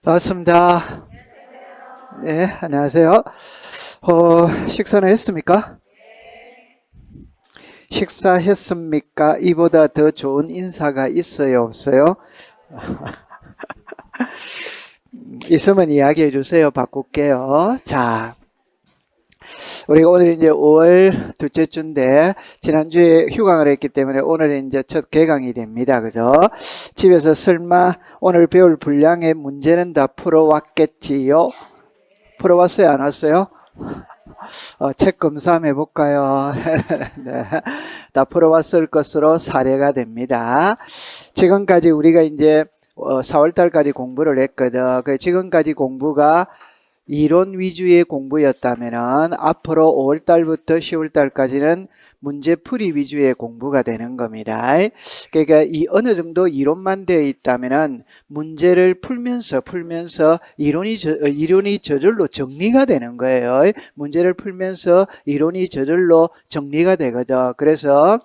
반갑습니다. 네, 안녕하세요. 식사는 했습니까? 식사했습니까? 이보다 더 좋은 인사가 있어요, 없어요? 있으면 이야기해 주세요. 바꿀게요. 자, 우리가 오늘 이제 5월 둘째 주인데, 지난주에 휴강을 했기 때문에 오늘 이제 첫 개강이 됩니다. 그죠? 집에서 설마 오늘 배울 분량의 문제는 다 풀어왔겠지요? 풀어왔어요? 안 왔어요? 책 검사 한번 해볼까요? 네, 다 풀어왔을 것으로 사례가 됩니다. 지금까지 우리가 이제 4월달까지 공부를 했거든. 그 지금까지 공부가 이론 위주의 공부였다면은 앞으로 5월달부터 10월달까지는 문제풀이 위주의 공부가 되는 겁니다. 그러니까 이 어느 정도 이론만 되어 있다면은 문제를 풀면서 이론이 저절로 정리가 되는 거예요. 문제를 풀면서 이론이 저절로 정리가 되거든. 그래서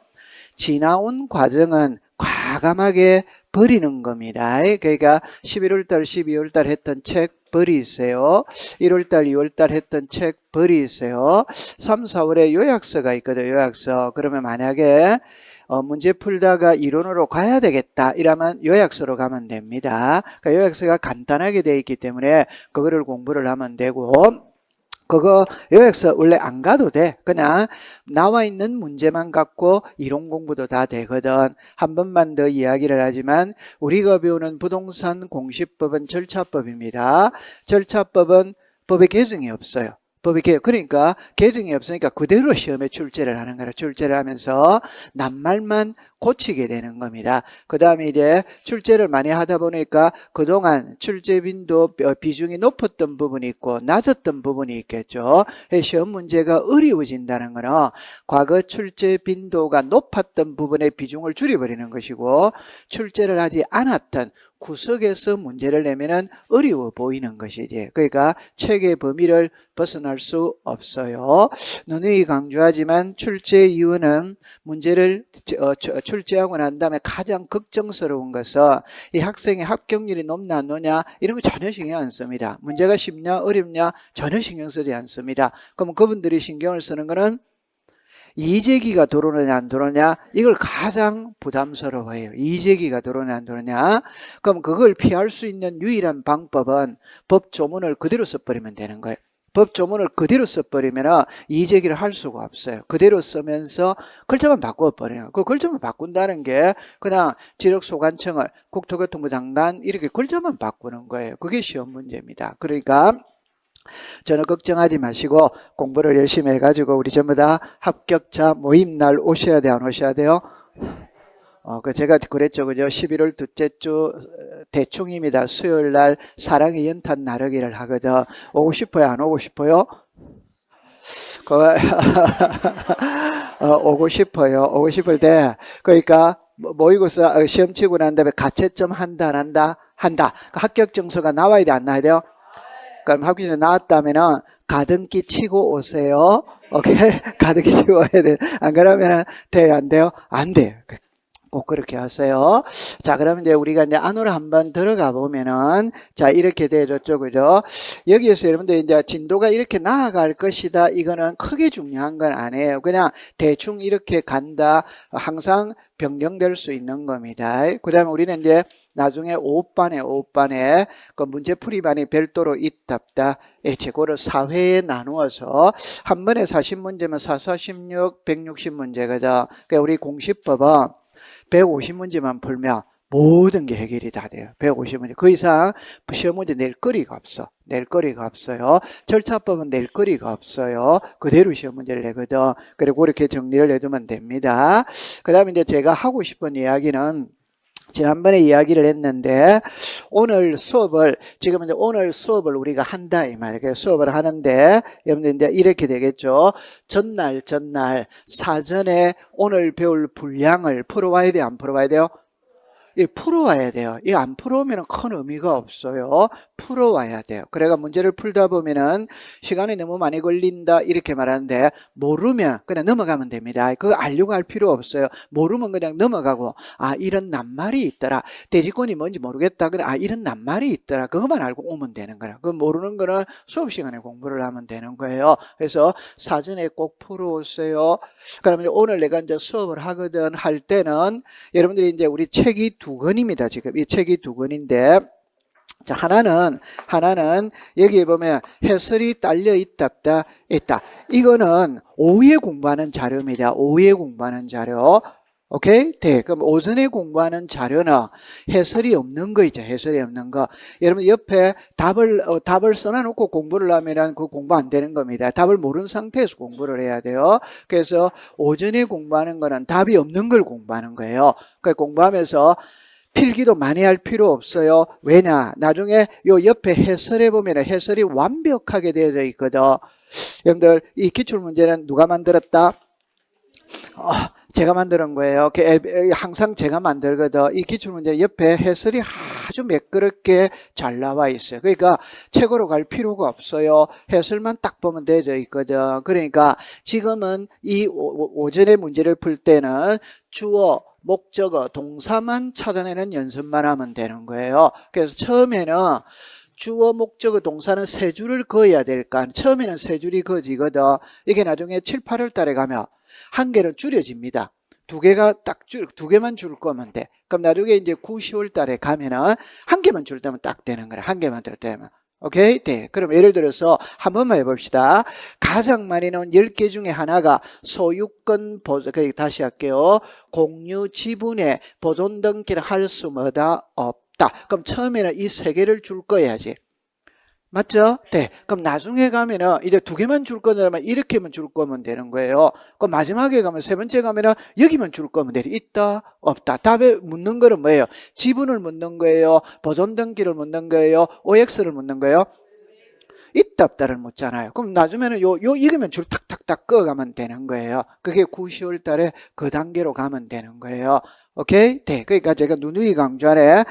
지나온 과정은 과감하게 버리는 겁니다. 그러니까 11월달, 12월달 했던 책 버리세요. 1월달, 2월달 했던 책 버리세요. 3, 4월에 요약서가 있거든요. 요약서. 그러면 만약에 문제 풀다가 이론으로 가야 되겠다 이러면 요약서로 가면 됩니다. 그러니까 요약서가 간단하게 되어 있기 때문에 그거를 공부를 하면 되고, 그거 요약서 원래 안 가도 돼. 그냥 나와 있는 문제만 갖고 이론 공부도 다 되거든. 한 번만 더 이야기를 하지만 우리가 배우는 부동산 공시법은 절차법입니다. 절차법은 법의 개정이 없어요. 그러니까 개정이 없으니까 그대로 시험에 출제를 하는 거라. 출제를 하면서 낱말만 고치게 되는 겁니다. 그 다음에 이제 출제를 많이 하다 보니까 그동안 출제 빈도 비중이 높았던 부분이 있고 낮았던 부분이 있겠죠. 시험 문제가 어려워진다는 거는 과거 출제 빈도가 높았던 부분의 비중을 줄여버리는 것이고, 출제를 하지 않았던 구석에서 문제를 내면은 어려워 보이는 것이지. 그러니까 책의 범위를 벗어날 수 없어요. 누누이 강조하지만 출제 이유는 문제를 출제하고 난 다음에 가장 걱정스러운 것은 이 학생의 합격률이 높나 안 높냐 이런 거 전혀 신경 안 씁니다. 문제가 쉽냐 어렵냐 전혀 신경 쓰지 않습니다. 그럼 그분들이 신경을 쓰는 거는 이재기가 들어오느냐 안 들어오느냐 이걸 가장 부담스러워해요. 이재기가 들어오느냐 안 들어오느냐. 그럼 그걸 피할 수 있는 유일한 방법은 법조문을 그대로 써버리면 되는 거예요. 법조문을 그대로 써버리면 이재기를 할 수가 없어요. 그대로 쓰면서 글자만 바꿔버려요. 그 글자만 바꾼다는 게 그냥 지력소관청을 국토교통부 장관 이렇게 글자만 바꾸는 거예요. 그게 시험 문제입니다. 그러니까 전혀 걱정하지 마시고 공부를 열심히 해가지고 우리 전부 다 합격자 모임 날 오셔야 돼요? 안 오셔야 돼요? 제가 그랬죠. 그죠? 11월 둘째 주 대충입니다. 수요일 날 사랑의 연탄 나르기를 하거든. 오고 싶어요? 안 오고 싶어요? 오고 싶어요. 오고 싶을 때, 그러니까 모의고사 시험 치고 난 다음에 가채점 한다, 안 한다? 한다. 합격 증서가 나와야 돼, 안 나와야 돼요? 그럼 합격증 나왔다면은 가등기 치고 오세요. 오케이? 가등기 치고 와야 돼. 안 그러면은 돼요, 안 돼요? 안 돼요. 꼭 그렇게 하세요. 자, 그러면 이제 우리가 이제 안으로 한번 들어가 보면은, 자, 이렇게 되어졌죠. 그죠? 여기에서 여러분들 이제 진도가 이렇게 나아갈 것이다. 이거는 크게 중요한 건 아니에요. 그냥 대충 이렇게 간다. 항상 변경될 수 있는 겁니다. 그 다음에 우리는 이제 나중에 5반에 그 문제풀이반이 별도로 있답다. 그거를 4회에 나누어서 한 번에 40문제면 4, 46, 160문제거죠. 그러니까 우리 공시법은 150문제만 풀면 모든 게 해결이 다 돼요. 150문제. 그 이상 시험 문제 낼 거리가 없어. 낼 거리가 없어요. 절차법은 낼 거리가 없어요. 그대로 시험 문제를 내거든. 그리고 그렇게 정리를 해두면 됩니다. 그 다음에 이제 제가 하고 싶은 이야기는 지난번에 이야기를 했는데 오늘 수업을 우리가 한다 이 말이에요. 수업을 하는데 여러분들 이제 이렇게 되겠죠. 전날 사전에 오늘 배울 분량을 풀어와야 돼요, 안 풀어와야 돼요? 이 풀어와야 돼요. 이 안 풀어오면 큰 의미가 없어요. 풀어와야 돼요. 그래가 문제를 풀다 보면은 시간이 너무 많이 걸린다 이렇게 말하는데 모르면 그냥 넘어가면 됩니다. 그거 알려고 할 필요 없어요. 모르면 그냥 넘어가고 아 이런 낱말이 있더라. 돼지권이 뭔지 모르겠다. 그래 아 이런 낱말이 있더라. 그것만 알고 오면 되는 거라. 그 모르는 거는 수업 시간에 공부를 하면 되는 거예요. 그래서 사전에 꼭 풀어오세요. 그러면 오늘 내가 이제 수업을 하거든 할 때는 여러분들이 이제 우리 책이 두 권입니다. 지금 이 책이 두 권인데 자, 하나는 여기에 보면 해설이 딸려 있다. 이거는 오후에 공부하는 자료입니다. 오후에 공부하는 자료. 오케이? 네. 그럼 오전에 공부하는 자료는 해설이 없는 거 있죠. 해설이 없는 거. 여러분 옆에 답을 써놔놓고 공부를 하면 그 공부 안 되는 겁니다. 답을 모르는 상태에서 공부를 해야 돼요. 그래서 오전에 공부하는 거는 답이 없는 걸 공부하는 거예요. 그 공부하면서 필기도 많이 할 필요 없어요. 왜냐? 나중에 요 옆에 해설에 보면 해설이 완벽하게 되어져 있거든. 여러분들 이 기출문제는 누가 만들었다? 제가 만드는 거예요. 항상 제가 만들거든. 이 기출문제 옆에 해설이 아주 매끄럽게 잘 나와 있어요. 그러니까 책으로 갈 필요가 없어요. 해설만 딱 보면 되어 있거든. 그러니까 지금은 이 오전에 문제를 풀 때는 주어, 목적어, 동사만 찾아내는 연습만 하면 되는 거예요. 그래서 처음에는 주어, 목적어, 동사는 세 줄을 그어야 될까? 처음에는 세 줄이 그어지거든. 이게 나중에 7, 8월 달에 가면 한 개는 줄여집니다. 두 개만 줄 거면 돼. 그럼 나중에 이제 9, 10월 달에 가면은 한 개만 줄 때면 딱 되는 거야. 한 개만 줄 때면. 오케이? 네. 그럼 예를 들어서 한 번만 해봅시다. 가장 많이 나온 10개 중에 하나가 소유권 보존, 다시 할게요. 공유 지분의 보존 등기를 할 수 뭐다? 없다. 그럼 처음에는 이 세 개를 줄 거야지. 맞죠? 네. 그럼 나중에 가면은 이제 두 개만 줄 거냐면 이렇게만 줄 거면 되는 거예요. 그럼 마지막에 가면 세 번째 가면은 여기만 줄 거면 돼. 있다, 없다. 답에 묻는 거는 뭐예요? 지분을 묻는 거예요. 보존 등기를 묻는 거예요. OX를 묻는 거예요. 있다 없다를 묻잖아요. 그럼 나중에는 이거면 줄 탁탁탁 그어가면 되는 거예요. 그게 9, 10월 달에 그 단계로 가면 되는 거예요. 오케이? 네. 그러니까 제가 누누이 강조하네.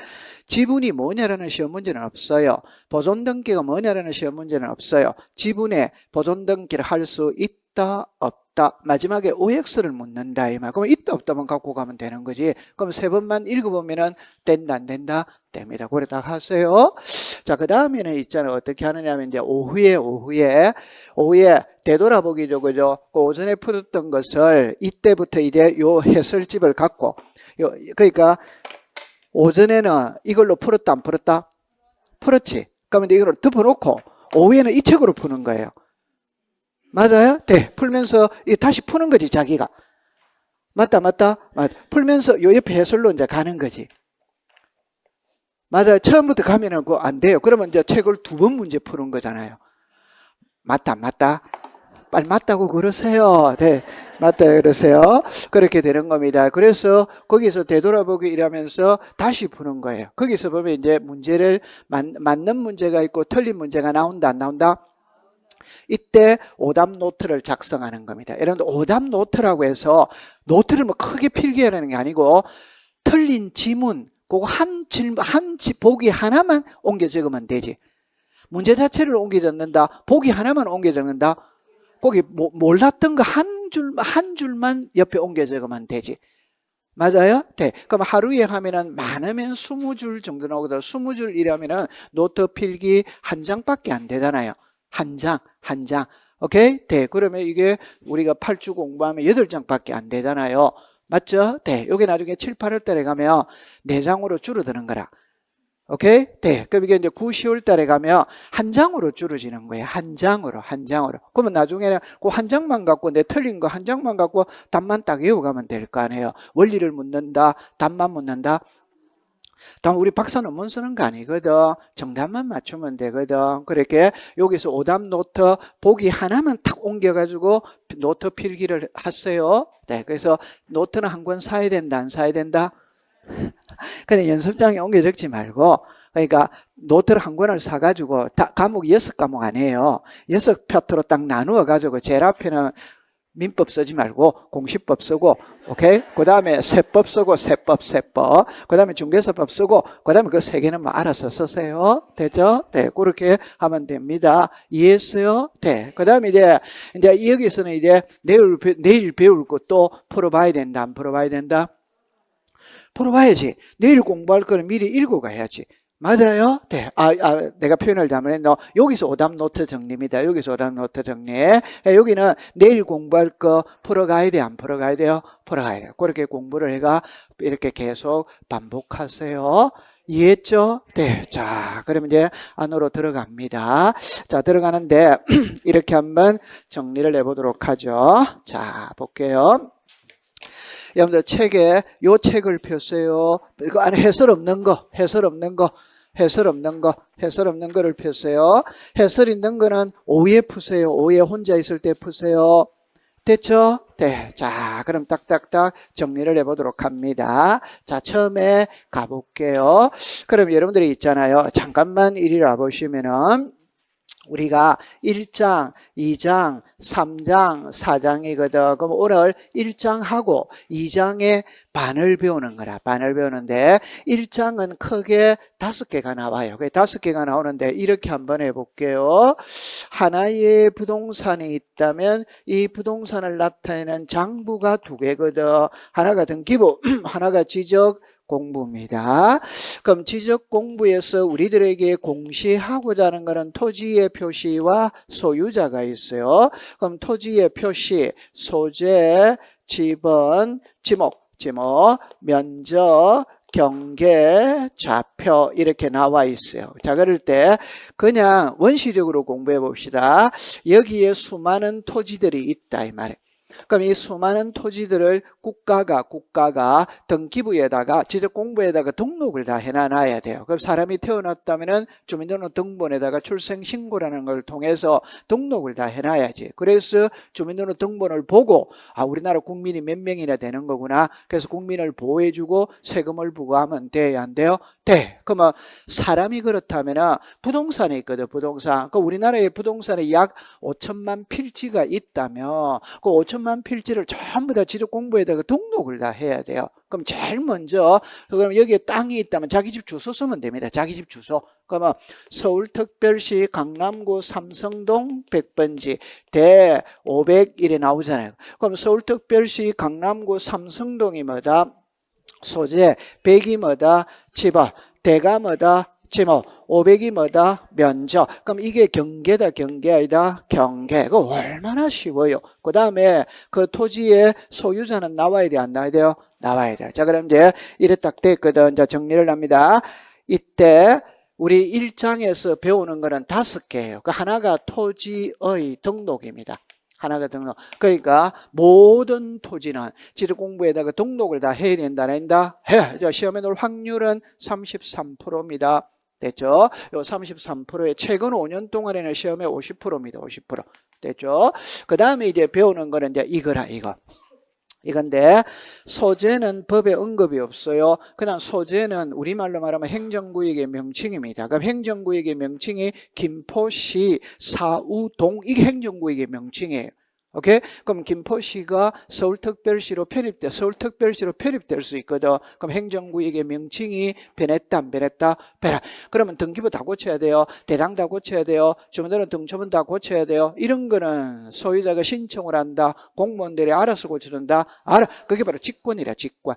지분이 뭐냐라는 시험 문제는 없어요. 보존 등기가 뭐냐라는 시험 문제는 없어요. 지분에 보존 등기를 할 수 있다 없다. 마지막에 OX를 묻는다 이 말. 그럼 있다 없다만 갖고 가면 되는 거지. 그럼 세 번만 읽어보면은 된다 안 된다? 됩니다. 그래 다 하세요. 자, 그 다음에는 있잖아요. 어떻게 하느냐면 이제 오후에 되돌아보기죠. 그죠? 그 오전에 풀었던 것을 이때부터 이제 요 해설집을 갖고 그러니까 오전에는 이걸로 풀었다 안 풀었다? 풀었지. 그러면 이걸 덮어놓고 오후에는 이 책으로 푸는 거예요. 맞아요? 네. 풀면서 다시 푸는 거지 자기가. 맞다. 풀면서 요 옆에 해설로 이제 가는 거지. 맞아요. 처음부터 가면은 그거 안 돼요. 그러면 이제 책을 두 번 문제 푸는 거잖아요. 맞다. 빨리 맞다고 그러세요. 네. 맞다 그러세요. 그렇게 되는 겁니다. 그래서 거기서 되돌아보기 이러면서 다시 푸는 거예요. 거기서 보면 이제 문제를 맞는 문제가 있고 틀린 문제가 나온다 안 나온다? 이때 오답 노트를 작성하는 겁니다. 여러분들 오답 노트라고 해서 노트를 뭐 크게 필기하는 게 아니고 틀린 지문 그거 보기 하나만 옮겨 적으면 되지. 문제 자체를 옮겨 적는다. 보기 하나만 옮겨 적는다. 거기 몰랐던 거 한 줄만 옆에 옮겨 적으면 되지. 맞아요? 네. 그럼 하루에 하면은 많으면 20줄 정도 나오거든. 20줄이라면은 노트 필기 한 장밖에 안 되잖아요. 한 장. 오케이? 네. 그러면 이게 우리가 8주 공부하면 8장밖에 안 되잖아요. 맞죠? 네. 요게 나중에 7, 8월 달에 가면 4장으로 줄어드는 거라. 오케이? 네. 그럼 이게 이제 9, 10월 달에 가면 한 장으로 줄어지는 거예요. 한 장으로. 그러면 나중에는 그 한 장만 갖고 내 틀린 거 한 장만 갖고 답만 딱 외워가면 될 거 아니에요. 원리를 묻는다. 답만 묻는다. 다음 우리 박사 논문 쓰는 거 아니거든. 정답만 맞추면 되거든. 그렇게 여기서 오답 노트 보기 하나만 탁 옮겨가지고 노트 필기를 하세요. 네. 그래서 노트는 한 권 사야 된다. 안 사야 된다? 그냥 연습장에 옮겨 적지 말고 그러니까 노트를 한 권을 사가지고 과목 6과목 아니에요. 6파트로 딱 나누어 가지고 제일 앞에는 민법 쓰지 말고 공시법 쓰고, 오케이? 그 다음에 세법 쓰고, 세법. 그 다음에 중개사법 쓰고, 그 다음에 그 세 개는 뭐 알아서 쓰세요. 되죠? 네, 그렇게 하면 됩니다. 이해했어요? 네. 그 다음에 이제 여기서는 이제 내일 배울 것도 풀어봐야 된다, 안 풀어봐야 된다? 풀어봐야지. 내일 공부할 거는 미리 읽어가야지. 맞아요? 네. 내가 표현을 잘못했네. 여기서 오답 노트 정리입니다. 여기서 오답 노트 정리. 여기는 내일 공부할 거 풀어가야 돼, 안 풀어가야 돼요? 풀어가야 돼요. 그렇게 공부를 해가 이렇게 계속 반복하세요. 이해했죠? 네. 자, 그러면 이제 안으로 들어갑니다. 자, 들어가는데 이렇게 한번 정리를 해보도록 하죠. 자, 볼게요. 여러분들 책에 요 책을 펴세요. 이거 안에 해설 없는 거를 펴세요. 해설 있는 거는 오후에 푸세요. 오후에 혼자 있을 때 푸세요. 됐죠? 네. 자, 그럼 딱딱딱 정리를 해보도록 합니다. 자, 처음에 가볼게요. 그럼 여러분들이 있잖아요. 잠깐만 이리 와보시면은 우리가 1장, 2장, 3장, 4장이거든. 그럼 오늘 1장하고 2장의 반을 배우는 거라. 반을 배우는데 1장은 크게 5개가 나와요. 5개가 나오는데 이렇게 한번 해볼게요. 하나의 부동산이 있다면 이 부동산을 나타내는 장부가 2개거든. 하나가 등기부, 하나가 지적 공부입니다. 그럼 지적 공부에서 우리들에게 공시하고자 하는 것은 토지의 표시와 소유자가 있어요. 그럼 토지의 표시, 소재, 지번, 지목, 면적, 경계, 좌표 이렇게 나와 있어요. 자, 그럴 때 그냥 원시적으로 공부해 봅시다. 여기에 수많은 토지들이 있다 이 말이에요. 그럼 이 수많은 토지들을 국가가 등기부에다가 지적공부에다가 등록을 다 해놔야 돼요. 그럼 사람이 태어났다면은 주민등록등본에다가 출생신고라는 걸 통해서 등록을 다 해놔야지. 그래서 주민등록등본을 보고 우리나라 국민이 몇 명이나 되는 거구나. 그래서 국민을 보호해주고 세금을 부과하면 돼야 안 돼요? 돼. 그러면 사람이 그렇다면은 부동산이 있거든. 부동산. 그 우리나라에 부동산에 약 5천만 필지가 있다면 그 5천만 필지를 전부 다 지적공부에다가 등록을 다 해야 돼요. 그럼 제일 먼저 그럼 여기에 땅이 있다면 자기 집 주소 쓰면 됩니다. 자기 집 주소. 그러면 서울특별시 강남구 삼성동 100번지 대 501에 나오잖아요. 그럼 서울특별시 강남구 삼성동이 뭐다? 소재, 100이 뭐다? 지번, 대가 뭐다? 지목, 500이 뭐다? 면적. 그럼 이게 경계다, 경계 아니다? 경계. 그거 얼마나 쉬워요. 그 다음에 그 토지의 소유자는 나와야 돼, 안 나와야 돼요? 나와야 돼요. 자, 그럼 이제 이래 딱 됐거든. 자, 정리를 합니다. 이때 우리 1장에서 배우는 거는 5개예요. 그 하나가 토지의 등록입니다. 하나가 등록. 그러니까 모든 토지는 지적공부에다가 등록을 다 해야 된다, 안 된다? 해. 시험에 넣을 확률은 33%입니다. 됐죠? 요 33%에 최근 5년 동안에는 시험에 50%입니다. 50%. 됐죠? 그 다음에 이제 배우는 거는 이제 이거라, 이거. 이건데 소재는 법에 언급이 없어요. 그냥 소재는 우리말로 말하면 행정구역의 명칭입니다. 그럼 행정구역의 명칭이 김포시, 사우동 이게 행정구역의 명칭이에요. 오케이? 그럼 김포시가 서울특별시로 편입돼 서울특별시로 편입될 수 있거든. 그럼 행정구역의 명칭이 변했다 안 변했다? 변했다. 그러면 등기부 다 고쳐야 돼요. 대장 다 고쳐야 돼요. 주민등록 등초문 다 고쳐야 돼요. 이런 거는 소유자가 신청을 한다. 공무원들이 알아서 고쳐준다. 그게 바로 직권이라 직권.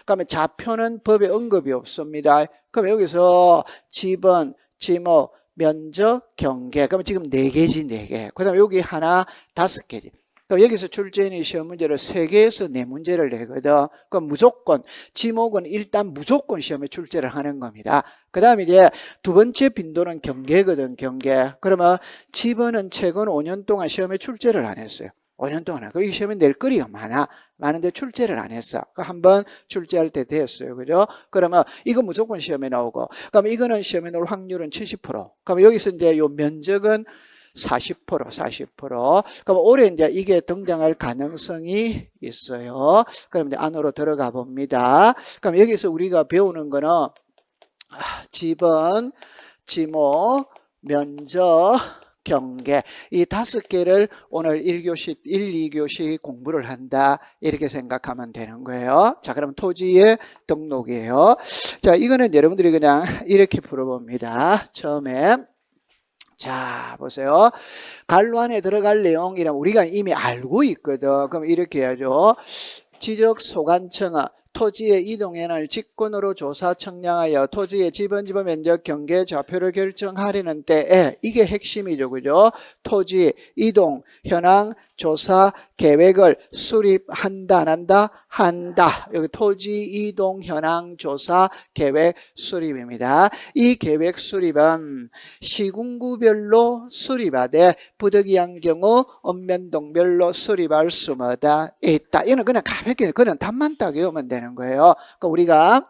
그러면 좌표는 법에 언급이 없습니다. 그럼 여기서 지번, 지목, 면적, 경계. 그러면 지금 4개지, 4개. 그 다음에 여기 하나 5개지. 그럼 여기서 출제인이 시험 문제를 3개에서 4문제를 내거든. 그럼 무조건, 지목은 일단 무조건 시험에 출제를 하는 겁니다. 그 다음에 이제 두 번째 빈도는 경계거든, 경계. 그러면 지번은 최근 5년 동안 시험에 출제를 안 했어요. 5년 동안. 이 시험에 낼 거리가 많은데 출제를 안 했어. 한번 출제할 때 됐어요. 그죠? 그러면 이거 무조건 시험에 나오고. 그럼 이거는 시험에 나올 확률은 70%. 그럼 여기서 이제 요 면적은 40%. 그럼 올해 이제 이게 등장할 가능성이 있어요. 그럼 이제 안으로 들어가 봅니다. 그럼 여기서 우리가 배우는 거는 지번, 지목, 면적, 경계. 이 5개를 오늘 1교시, 1, 2교시 공부를 한다. 이렇게 생각하면 되는 거예요. 자, 그럼 토지의 등록이에요. 자, 이거는 여러분들이 그냥 이렇게 풀어봅니다. 처음에. 자, 보세요. 갈로 안에 들어갈 내용이란 우리가 이미 알고 있거든. 그럼 이렇게 해야죠. 지적소관청은 토지의 이동현황을 직권으로 조사 청량하여 토지의 지분 면적 경계 좌표를 결정하려는 때에 이게 핵심이죠. 그죠? 토지 이동 현황 조사 계획을 수립한다 안 한다? 한다. 여기 토지 이동 현황 조사 계획 수립입니다. 이 계획 수립은 시군구별로 수립하되 부득이한 경우 읍면동별로 수립할 수마다 있다. 이거는 그냥 가볍게 그냥 답만 딱 외우면 되는 거예요. 그러니까 우리가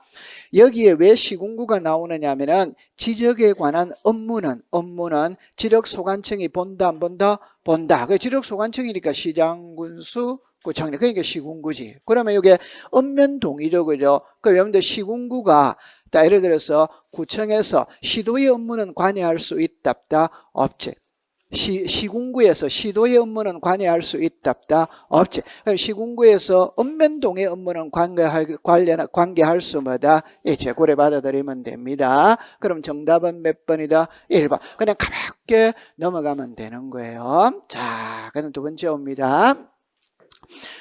여기에 왜 시군구가 나오느냐 하면은 지적에 관한 업무는 지적소관청이 본다 안 본다? 본다. 그 지적소관청이니까 시장, 군수, 구청장, 그러니까 시군구지. 그러면 이게 읍면동이죠, 그죠? 그 여러분들 시군구가 예를 들어서 구청에서 시도의 업무는 관여할 수 있다 없다? 없지. 시군구에서 시도의 업무는 관여할 수 있다 없다? 없지. 그럼 시군구에서 읍면동의 업무는 관계할 수마다 있지. 고래 받아들이면 됩니다. 그럼 정답은 몇 번이다? 1번. 그냥 가볍게 넘어가면 되는 거예요. 자, 그럼 두 번째 옵니다.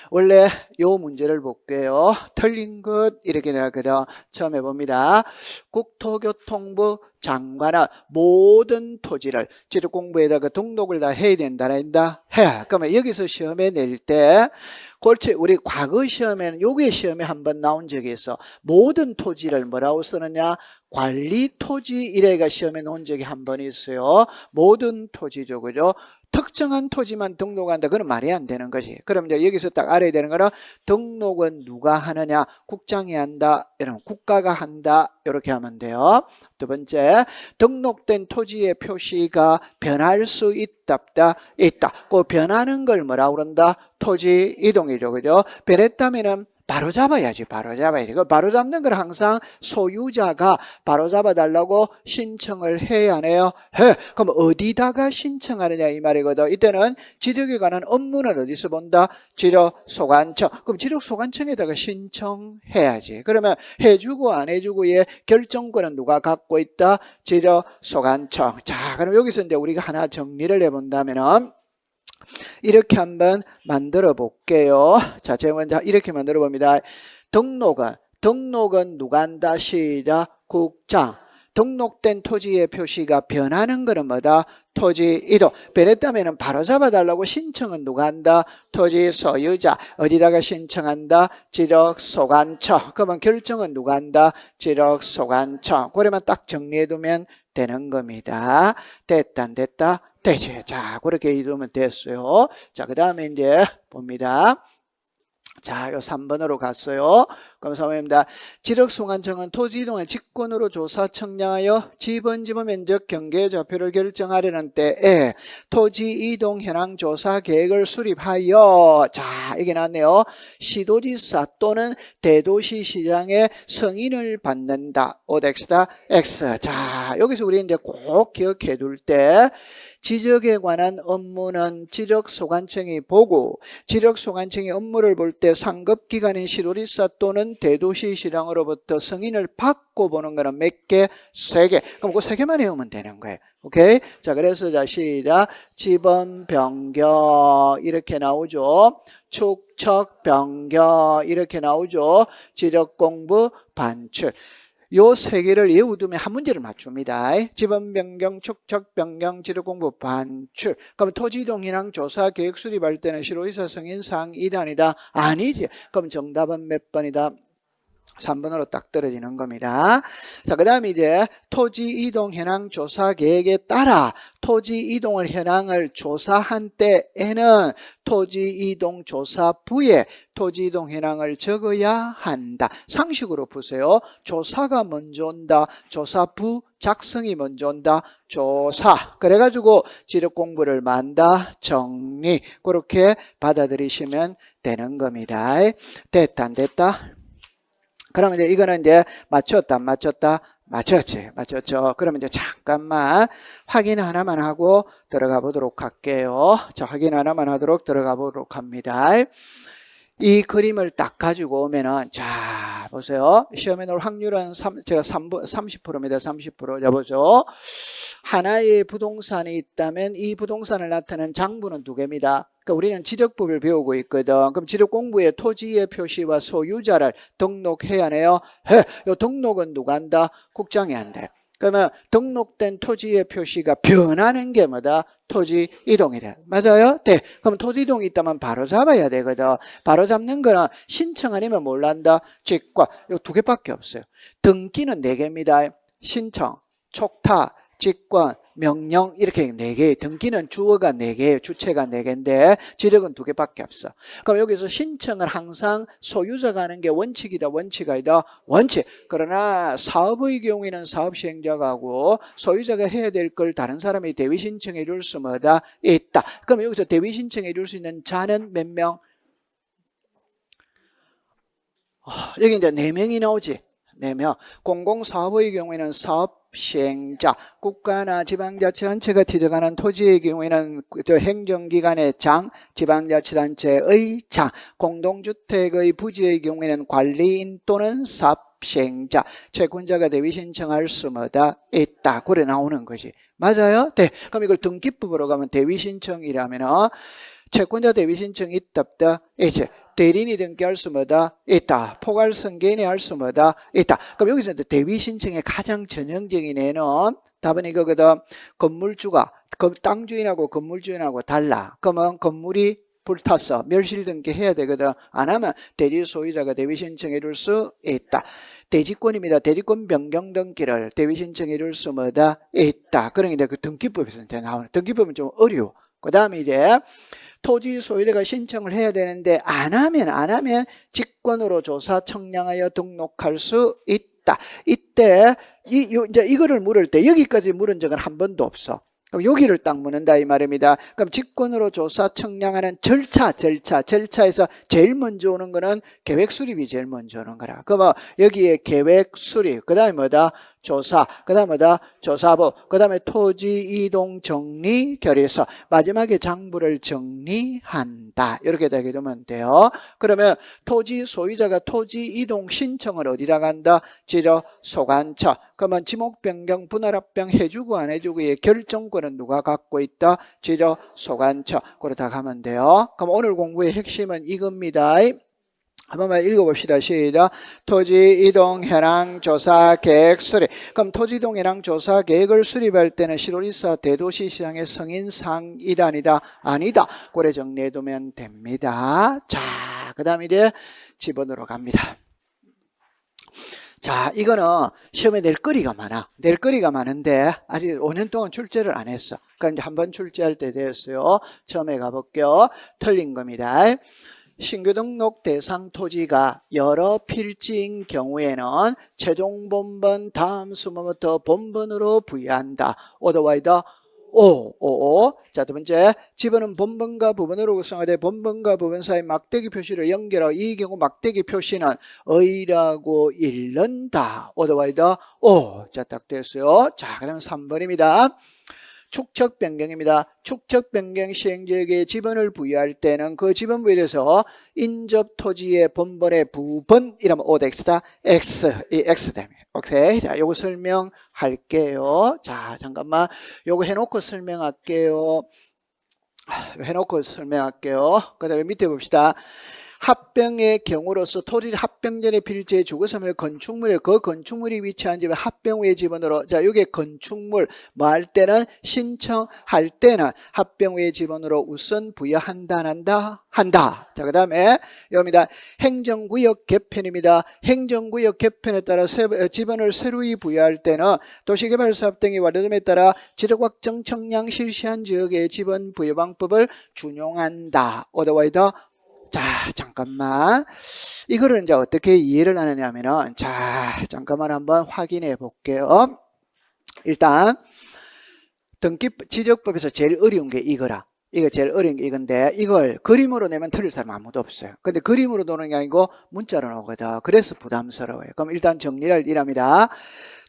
원래 요 문제를 볼게요. 틀린 것 이렇게 나거든. 처음 해봅니다. 국토교통부 장관은 모든 토지를 지적공부에다가 등록을 다 해야 된다. 해. 그러면 여기서 시험에 낼 때 그렇지. 우리 과거 시험에는 여기 시험에 한번 나온 적이 있어. 모든 토지를 뭐라고 쓰느냐? 관리 토지 이래가 시험에 놓은 적이 한 번 있어요. 모든 토지죠. 그죠? 특정한 토지만 등록한다. 그건 말이 안 되는 거지. 그럼 이제 여기서 딱 알아야 되는 거는 등록은 누가 하느냐? 국장이 한다. 이러면 국가가 한다. 이렇게 하면 돼요. 두 번째, 등록된 토지의 표시가 변할 수 있다, 없다? 있다. 그 변하는 걸 뭐라고 그런다? 토지 이동이죠. 그죠? 변했다면은 바로 잡아야지. 그 바로 잡는 걸 항상 소유자가 바로 잡아달라고 신청을 해야 하네요. 해. 그럼 어디다가 신청하느냐 이 말이거든. 이때는 지적에 관한 업무는 어디서 본다? 지적소관청. 그럼 지적소관청에다가 신청해야지. 그러면 해주고 안 해주고의 결정권은 누가 갖고 있다? 지적소관청. 자, 그럼 여기서 이제 우리가 하나 정리를 해본다면은 이렇게 한번 만들어 볼게요. 자, 제가 먼저 이렇게 만들어 봅니다. 등록은 누가 한다? 시작. 국장. 등록된 토지의 표시가 변하는 것은 뭐다? 토지 이동. 변했다면 바로 잡아달라고 신청은 누가 한다? 토지 소유자. 어디다가 신청한다? 지적소관청. 그러면 결정은 누가 한다? 지적소관청. 그러면 딱 정리해두면 되는 겁니다. 됐다 안 됐다? 되지. 자, 그렇게 이루면 됐어요. 자, 그 다음에 이제 봅니다. 자, 요 3번으로 갔어요. 그럼 3번입니다. 지적소관청은 토지 이동을 직권으로 조사 청량하여 지분 면적 경계 좌표를 결정하려는 때에 토지 이동 현황 조사 계획을 수립하여 자, 이게 나왔네요. 시도지사 또는 대도시 시장의 승인을 받는다. OX다 X. 자, 여기서 우리 이제 꼭 기억해 둘 때 지적에 관한 업무는 지적소관청이 보고 지적소관청이 업무를 볼 때 상급기관인 시도지사 또는 대도시시장으로부터 승인을 받고 보는 거는 몇 개? 3개. 그럼 그 3개만 외우면 되는 거예요. 오케이? 자, 그래서 자, 시작. 지번 변경 이렇게 나오죠. 축척 변경 이렇게 나오죠. 지적공부 반출. 요 3개를 외우두면 한 문제를 맞춥니다. 지번 변경, 축척 변경, 지적공부 반출. 그럼 토지이동 현황 조사 계획 수립할 때는 시도지사 승인 사항 2단이다. 아니지. 그럼 정답은 몇 번이다? 3번으로 딱 떨어지는 겁니다. 자, 그 다음에 이제 토지 이동 현황 조사 계획에 따라 토지 이동을 현황을 조사한 때에는 토지 이동 조사부에 토지 이동 현황을 적어야 한다. 상식으로 보세요. 조사가 먼저 온다. 조사부 작성이 먼저 온다. 조사. 그래가지고 지적 공부를 만다. 정리. 그렇게 받아들이시면 되는 겁니다. 됐다 안 됐다? 그러면 이제 이거는 이제 맞췄다 안 맞췄다? 맞췄지? 맞췄죠? 그러면 이제 잠깐만 확인 하나만 하고 들어가 보도록 할게요. 자, 확인 하나만 하도록 들어가 보도록 합니다. 이 그림을 딱 가지고 오면은, 자, 보세요. 시험에 나올 확률은 제가 30%입니다. 30%. 자, 보죠. 하나의 부동산이 있다면 이 부동산을 나타내는 장부는 두 개입니다. 그러니까 우리는 지적법을 배우고 있거든. 그럼 지적 공부에 토지의 표시와 소유자를 등록해야 하네요. 요 등록은 누가 한다? 국장이 한대. 그러면 등록된 토지의 표시가 변하는 게 뭐다? 토지 이동이래. 맞아요? 네. 그럼 토지 이동이 있다면 바로 잡아야 되거든. 바로 잡는 거는 신청 아니면 뭘 한다? 직관. 요 두 개밖에 없어요. 등기는 네 개입니다. 신청, 촉탁, 직권, 명령 이렇게 네 개. 등기는 주어가 네 개예요. 주체가 네 개인데 지력은 두 개밖에 없어. 그럼 여기서 신청을 항상 소유자가 하는 게 원칙이다, 원칙 아니다? 원칙. 그러나 사업의 경우에는 사업 시행자가 하고 소유자가 해야 될 걸 다른 사람이 대위 신청해 줄 수 뭐다? 있다. 그럼 여기서 대위 신청해 줄 수 있는 자는 몇 명? 여기 이제 4명이 나오지. 4명. 공공사업의 경우에는 사업 시행자, 국가나 지방자치단체가 지정하는 토지의 경우에는 행정기관의 장, 지방자치단체의 장, 공동주택의 부지의 경우에는 관리인 또는 사업시행자, 채권자가 대위 신청할 수 뭐다? 있다. 그래 나오는 거지. 맞아요? 네. 그럼 이걸 등기법으로 가면 대위 신청이라면은 채권자 대위 신청이 있다 없다? 있지. 대리인이 등기할 수 뭐다? 있다. 포괄성계인이 할 수 뭐다? 있다. 그럼 여기서 이제 대위 신청의 가장 전형적인 예는 답은 이거거든. 건물주가 땅 주인하고 건물 주인하고 달라. 그러면 건물이 불탔어. 멸실 등기해야 되거든. 안 하면 대지 소유자가 대위 신청해 줄 수 있다. 대지권입니다. 대지권 변경 등기를 대위 신청해 줄 수 뭐다? 있다. 그러니까 그 등기법에서 나오는. 등기법은 좀 어려워. 그 다음에 이제 토지 소유자가 신청을 해야 되는데 안 하면 직권으로 조사 청량하여 등록할 수 있다. 이때 이제 이거를 물을 때 여기까지 물은 적은 한 번도 없어. 그럼 여기를 딱 묻는다 이 말입니다. 그럼 직권으로 조사 청량하는 절차에서 제일 먼저 오는 거는 계획 수립이 제일 먼저 오는 거라. 그럼 여기에 계획 수립, 그다음에 뭐다? 조사, 그다음에 뭐다? 조사부, 그다음에 토지 이동 정리 결의서, 마지막에 장부를 정리한다. 이렇게 되게 되면 돼요. 그러면 토지 소유자가 토지 이동 신청을 어디다 간다? 지적 소관처. 그러면 지목 변경, 분할 합병 해주고 안 해주고의 결정권은 누가 갖고 있다? 지적 소관처. 그러다 가면 돼요. 그럼 오늘 공부의 핵심은 이겁니다. 한 번만 읽어봅시다. 시작. 토지 이동 현황 조사 계획 수립. 그럼 토지 이동 현황 조사 계획을 수립할 때는 시도리사 대도시 시장의 성인상이다 아니다? 아니다. 고래 정리해두면 됩니다. 자, 그 다음 이제 집어넣으러 갑니다. 자, 이거는 시험에 낼 거리가 많아. 낼 거리가 많은데 아직 5년 동안 출제를 안 했어. 그러니까 이제 한번 출제할 때 되었어요. 처음에 가볼게요. 틀린 겁니다. 신규 등록 대상 토지가 여러 필지인 경우에는 최종 본번 다음 수모부터 본번으로 부여한다. 오더와이더 자, 두 번째, 집어는 본번과 부번으로 구성하되 본번과 부번 사이 막대기 표시를 연결하고 이 경우 막대기 표시는 의라고 읽는다. 오더와이더 자, 딱 됐어요. 자, 그 다음 3번입니다. 축척 변경입니다. 축척 변경 시행자에게 지번을 부여할 때는 그 지번 부여에 대해서 인접 토지의 본번의 부번이라면 오덱스다. 이 X 됩니다. 오케이. 자, 요거 설명할게요. 자, 잠깐만. 요거 해놓고 설명할게요. 그 다음에 밑에 봅시다. 합병의 경우로서 토지 합병전의 필지의 주거섬을 건축물에 그 건축물이 위치한 집에 합병 후의 지번으로 자 이게 건축물 뭐 할 때는 신청할 때는 합병 후의 지번으로 우선 부여한다 한다. 자 그다음에 여기입니다. 행정구역 개편입니다. 행정구역 개편에 따라 지번을 새로이 부여할 때는 도시개발사업 등이 완료됨에 따라 지역확정 청량 실시한 지역의 지번 부여 방법을 준용한다. 어더와이더 자, 잠깐만. 이거를 이제 어떻게 이해를 하느냐 하면은, 자, 잠깐만 한번 확인해 볼게요. 일단, 지적법에서 제일 어려운 게 이거라. 이거 제일 어려운 게 이건데, 이걸 그림으로 내면 틀릴 사람 아무도 없어요. 근데 그림으로 도는 게 아니고 문자로 나오거든. 그래서 부담스러워요. 그럼 일단 정리를 이랍니다.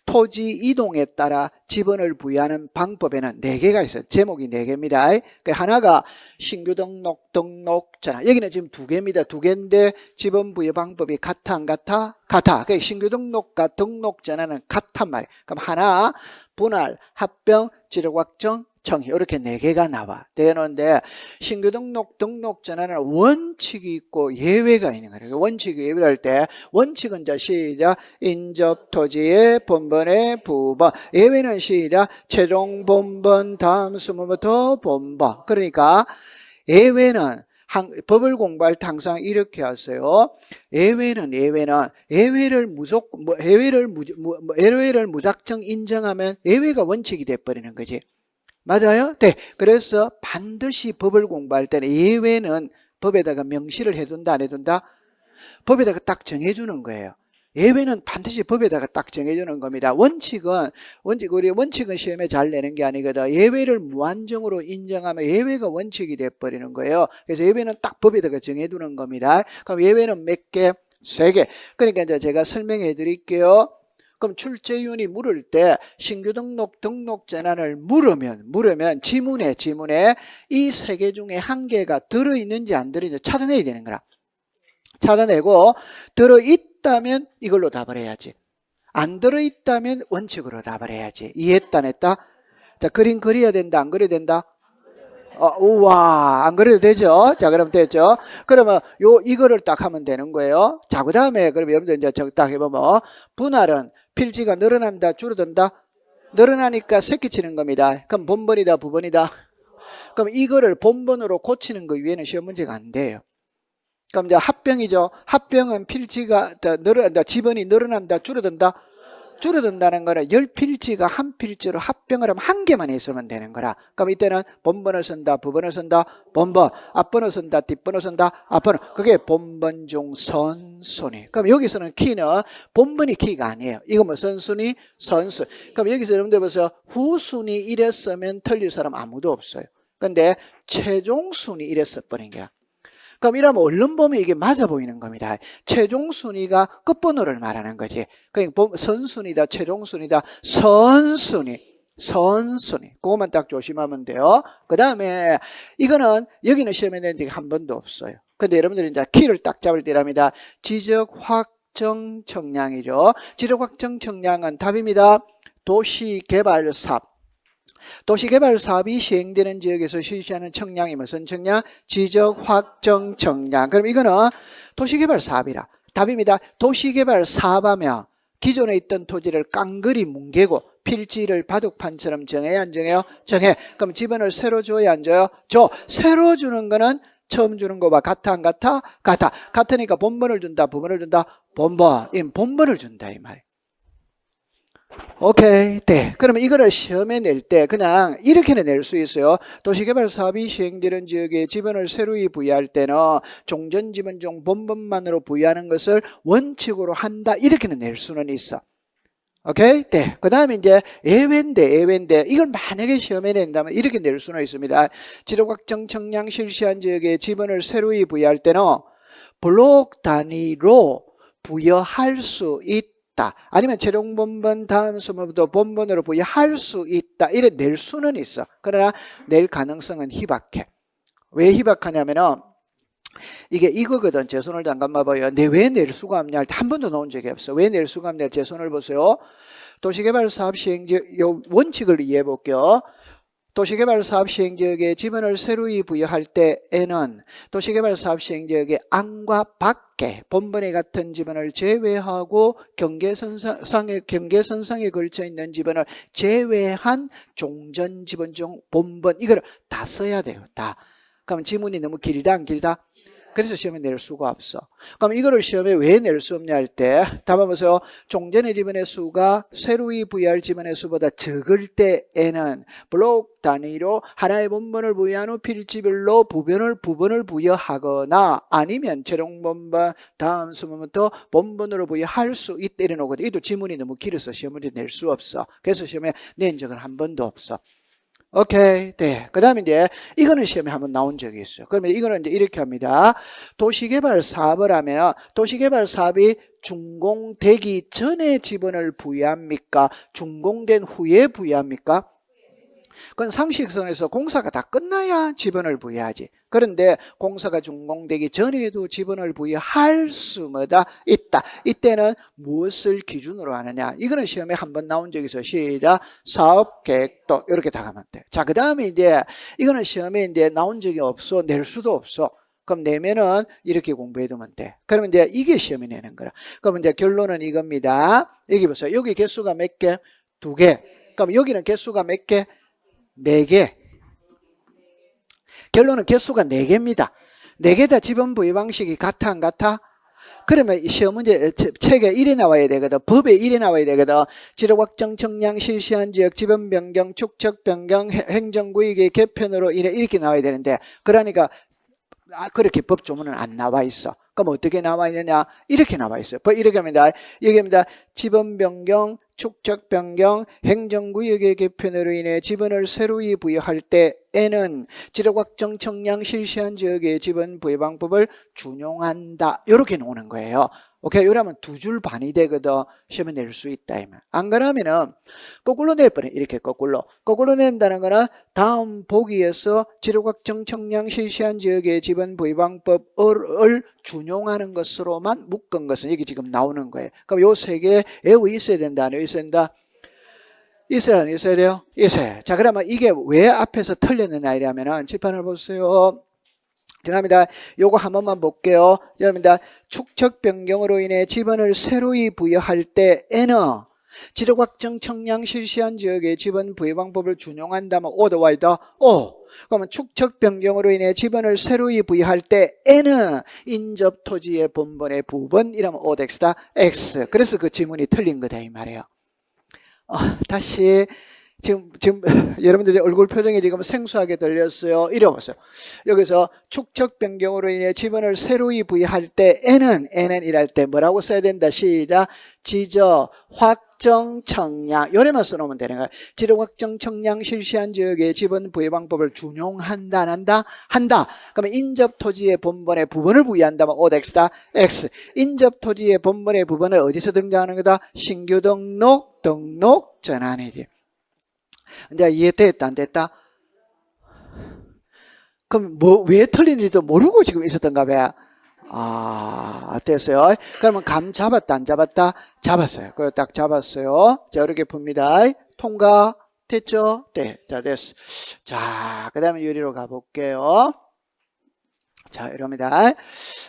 토지 이동에 따라 지번을 부여하는 방법에는 4개가 있어요. 제목이 4개입니다. 하나가 신규 등록잖아. 여기는 지금 2개입니다. 2개인데 지번 부여 방법이 같아 안 같아? 같아. 그러니까 신규 등록과 등록 전환은 같단 말이에요. 그럼 하나, 분할, 합병, 지력 확정, 정의 이렇게 4개가 나와 되는데 신규 등록 전환은 원칙이 있고 예외가 있는 거예요. 원칙이 예외를 할 때 원칙은 자 시작 인접 토지의 본번의 부번 예외는 시작 최종 본번 다음 수문부터 본번 그러니까 예외는 법을 공부할 때 항상 이렇게 하세요. 예외를 무작정 인정하면 예외가 원칙이 돼버리는 거지. 맞아요? 네. 그래서 반드시 법을 공부할 때는 예외는 법에다가 명시를 해둔다, 안 해둔다? 법에다가 딱 정해주는 거예요. 예외는 반드시 법에다가 딱 정해주는 겁니다. 우리 원칙은 시험에 잘 내는 게 아니거든. 예외를 무한정으로 인정하면 예외가 원칙이 돼버리는 거예요. 그래서 예외는 딱 법에다가 정해두는 겁니다. 그럼 예외는 몇 개? 3개. 그러니까 이제 제가 설명해 드릴게요. 그럼 출제위원이 물을 때 신규 등록 전환을 물으면 지문에 이 3개 중에 1개가 들어있는지 안 들어있는지 찾아내야 되는 거라. 찾아내고 들어있다면 이걸로 답을 해야지. 안 들어있다면 원칙으로 답을 해야지. 이해했다 안 했다? 자, 그림 그려야 된다 안 그려야 된다? 우와, 안 그래도 되죠? 자, 그럼 됐죠? 그러면 이거를 딱 하면 되는 거예요. 자, 그 다음에, 그럼 여러분들 이제 딱 해보면, 분할은 필지가 늘어난다, 줄어든다? 늘어나니까 새끼 치는 겁니다. 그럼 본번이다, 부번이다? 그럼 이거를 본번으로 고치는 거 위에는 시험 문제가 안 돼요. 그럼 이제 합병이죠. 합병은 필지가 늘어난다, 지번이 늘어난다, 줄어든다? 줄어든다는 거는 10필지가 한 필지로 합병을 하면 1개만 있으면 되는 거라. 그럼 이때는 본번을 쓴다, 부번을 쓴다, 본번, 앞번을 쓴다, 뒷번을 쓴다, 앞번을. 그게 본번 중 선순위. 그럼 여기서는 키는 본번이 키가 아니에요. 이거 뭐 선순위, 선순위. 그럼 여기서 여러분들 보세요. 후순위 이랬으면 틀릴 사람 아무도 없어요. 근데 최종순위 이랬어 버린 거야. 그럼 이러면 얼른 보면 이게 맞아 보이는 겁니다. 최종 순위가 끝번호를 말하는 거지. 그러니까 선순위다, 최종 순위다, 선순위. 그것만 딱 조심하면 돼요. 그 다음에 이거는 여기는 시험에 낸 적이 한 번도 없어요. 근데 여러분들이 이제 키를 딱 잡을 때랍니다. 지적 확정 청량이죠. 지적 확정 청량은 답입니다. 도시개발 사업. 도시개발 사업이 시행되는 지역에서 실시하는 청량이 무슨 청량? 지적 확정 청량. 그럼 이거는 도시개발 사업이라. 답입니다. 도시개발 사업하면 기존에 있던 토지를 깡그리 뭉개고 필지를 바둑판처럼 정해야 안 정해요? 정해. 그럼 지번을 새로 줘야 안 줘요? 줘. 새로 주는 거는 처음 주는 거와 같아 안 같아? 같아. 같으니까 본번을 준다, 부번을 준다, 본번을 준다 이 말이에요. 오케이. 네. 그러면 이거를 시험에 낼 때 그냥 이렇게는 낼 수 있어요. 도시개발 사업이 시행되는 지역에 지번을 새로이 부여할 때는 종전지번 중 본번만으로 부여하는 것을 원칙으로 한다. 이렇게는 낼 수는 있어. 오케이? 네. 그 다음에 이제 예외인데 이걸 만약에 시험에 낸다면 이렇게 낼 수는 있습니다. 지력확정 청량 실시한 지역에 지번을 새로이 부여할 때는 블록 단위로 부여할 수 있다. 아니면 최종 본번 다음 수문부터 본번으로 부여할 수 있다. 이래 낼 수는 있어. 그러나 낼 가능성은 희박해. 왜 희박하냐면은 이게 이거거든. 제 손을 잠깐만 봐요. 내 왜 낼 수가 없냐 할 때 한 번도 나온 적이 없어. 왜 낼 수가 없냐. 제 손을 보세요. 도시개발 사업 시행지역 요 원칙을 이해해 볼게요. 도시개발 사업 시행지역에 지번을 새로이 부여할 때에는 도시개발 사업 시행지역의 안과 밖에 본번에 같은 지번을 제외하고 경계선상에 걸쳐 있는 지번을 제외한 종전 지번 중 본번 이걸 다 써야 돼요. 다. 그럼 지문이 너무 길다 안 길다? 그래서 시험에 낼 수가 없어. 그럼 이거를 시험에 왜 낼 수 없냐 할 때 답을 보세요. 종전의 지번의 수가 새로이 부여할 지번의 수보다 적을 때에는 블록 단위로 하나의 본번을 부여한 후 필지별로 부번을 부여하거나 아니면 최종 본번 다음 수문부터 본번으로 부여할 수 있다 이래 놓거든. 이도 지문이 너무 길어서 시험 문제 낼 수 없어. 그래서 시험에 낸 적은 한 번도 없어. 오케이. 네. 그 다음에 이제 이거는 시험에 한번 나온 적이 있어요. 그러면 이거는 이제 이렇게 합니다. 도시개발 사업을 하면 도시개발 사업이 준공되기 전에 지분을 부여합니까? 준공된 후에 부여합니까? 그건 상식선에서 공사가 다 끝나야 지분을 부여하지. 그런데 공사가 준공되기 전에도 지분을 부여할 수마다 있다. 이때는 무엇을 기준으로 하느냐? 이거는 시험에 한번 나온 적이 있어요. 시작. 사업 계획도 이렇게 다 가면 돼. 자, 그 다음에 이제 이거는 시험에 이제 나온 적이 없어. 낼 수도 없어. 그럼 내면은 이렇게 공부해두면 돼. 그러면 이제 이게 시험이 내는 거라. 그럼 이제 결론은 이겁니다. 여기 보세요. 여기 개수가 몇 개? 2개. 그럼 여기는 개수가 몇 개? 4개. 결론은 개수가 4개입니다. 4개 다 지분 부여 방식이 같아 안 같아? 그러면 시험 문제 책에 1이 나와야 되거든. 법에 1이 나와야 되거든. 지력 확정, 청량, 실시한 지역, 지분 변경, 축척 변경, 행정구역의 개편으로 인해 이렇게 나와야 되는데, 그러니까 그렇게 법 조문은 안 나와 있어. 그럼 어떻게 나와 있느냐? 이렇게 나와 있어요. 이렇게 합니다. 여기입니다. 지분 변경, 축척 변경, 행정구역의 개편으로 인해 지분을 새로이 부여할 때에는 지력 확정, 청량, 실시한 지역의 지분 부여 방법을 준용한다. 이렇게 나오는 거예요. 오케이. 이러면 2줄 반이 되거든. 시험에 낼 수 있다. 안 그러면은 거꾸로 내버려. 이렇게 거꾸로 낸다는 거는 다음 보기에서 지력 확정, 청량, 실시한 지역의 지분 부여 방법을 준용하는 것으로만 묶은 것은 여기 지금 나오는 거예요. 그럼 요 3개 외우고 있어야 된다. 안 있어야 된다? 있어야 안 있어야 돼요? 있어요. 자, 그러면 이게 왜 앞에서 틀렸느냐 이러면은 칠판을 보세요. 죄송합니다. 요거 한 번만 볼게요. 죄송합니다. 축척 변경으로 인해 지분을 새로이 부여할 때에는 지력 확정, 청량, 실시한 지역의 지분 부여 방법을 준용한다면 오더 있다. 그러면 축척 변경으로 인해 지분을 새로이 부여할 때에는 인접 토지의 본번의 부분 이러면 오덱스다 X. 그래서 그 지문이 틀린 거다 이 말이에요. 다시 지금 여러분들의 얼굴 표정이 지금 생소하게 들렸어요. 이래 보세요. 여기서 축척 변경으로 인해 지분을 새로이 부여할 때에는 N은 일할 때 뭐라고 써야 된다. 시작. 지적 확정 청량 요래만 써놓으면 되는 거야. 지적 확정 청량 실시한 지역의 지분 부여 방법을 준용한다. 한다. 그러면 인접 토지의 본번의 부분을 부여한다면 OX다. X. 인접 토지의 본번의 부분을 어디서 등장하는 거다? 신규 등록 전환이지. 이제 이해됐다 안 됐다? 그럼 왜 틀린지도 모르고 지금 있었던가 봐요. 됐어요. 그러면 감 잡았다 안 잡았다? 잡았어요. 그걸 딱 잡았어요. 자, 이렇게 봅니다. 통과 됐죠? 네. 자, 됐어. 자, 그 다음에 유리로 가볼게요. 자, 이럽니다.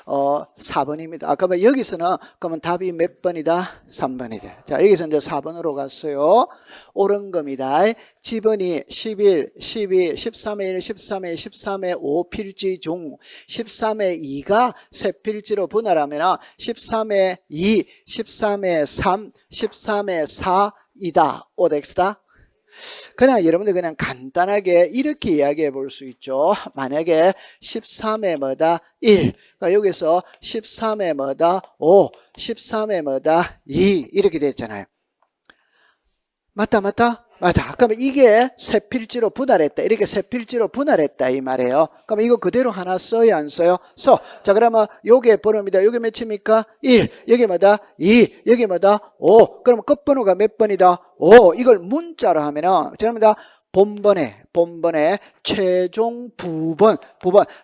4번입니다. 그러면 여기서는, 그러면 답이 몇 번이다? 3번이다. 자, 여기서 이제 4번으로 갔어요. 옳은 겁니다. 지분이 11, 12, 13의 1, 13의 13의 5 필지 중 13의 2가 세 필지로 분할하면 13의 2, 13의 3, 13의 4이다. OX다. 그냥 여러분들 그냥 간단하게 이렇게 이야기해 볼 수 있죠. 만약에 13에 뭐다? 1. 그러니까 여기서 13에 뭐다? 5. 13에 뭐다? 2. 이렇게 됐잖아요. 맞다. 그러면 이게 세 필지로 분할했다. 이렇게 세 필지로 분할했다 이 말이에요. 그럼 이거 그대로 하나 써요 안 써요? 써. 자, 그러면 요게 번호입니다. 요게 몇입니까? 1. 여기 뭐다? 2. 여기 뭐다? 5. 그럼 끝번호가 몇 번이다? 5. 이걸 문자로 하면은 죄송합니다. 본번에 최종 부번